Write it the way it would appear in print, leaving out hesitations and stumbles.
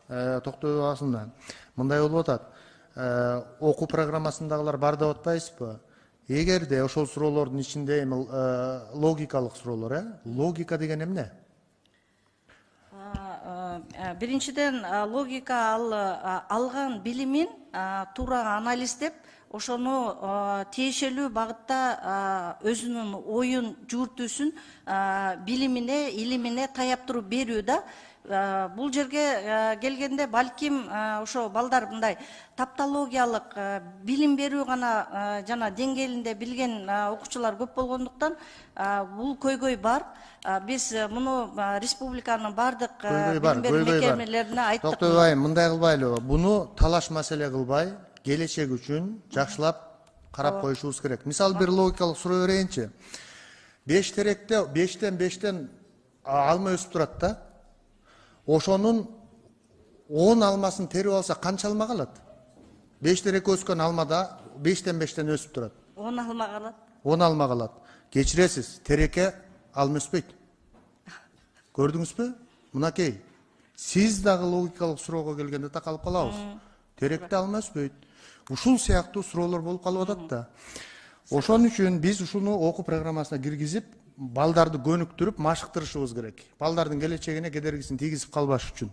токтой абасында мындай болуп атат. Окуу программасындагылар бар деп атпайсызбы? Эгерде ошол суроолордун ичинде эми логикалык суроолор, логика деген эмне? Биринчиден логика алган билимин туура анализдеп, ошону тиешелүү багытта өзүнүн оюн, жүгүртүүсүн билимине, илимине таяп туруп берүү да. Бул жерге келгенде балким ошо балдар мындай таптологиялык билим берүү гана жана деңгээлинде билген окуучулар көп болгондуктан бул көйгөй бар. Биз муну республиканын бардык билим берүү мекемелерине айттык. Токтобай, мындай кылбайлы, буну талаш маселе кылбай, келечек үчүн жакшылап карап коюшубуз керек. Мисалы бир логикалык суроо берейинчи. 5 теректе 5тен алма өсүп турат да. Ошонун 10 алмасын терип алса канча алма калат? 5 терек өскөн алмада 5тен өсүп турат. 10 алма калат. 10 алма калат. Кечиресиз, тереке алма өспөйт. Көрдүңүзбү? Мынакей. Сиз дагы логикалык суроого келгенде такалып калабыз. Теректе алма өспөйт. Ушул сыяктуу суроолор болуп калып атат да. Ошон үчүн биз ушуну окуу программасына киргизип, балдарды көнүктүрүп, машыктырышыбыз керек. Балдардын келечегине кедергисин тийгизип калбаш үчүн.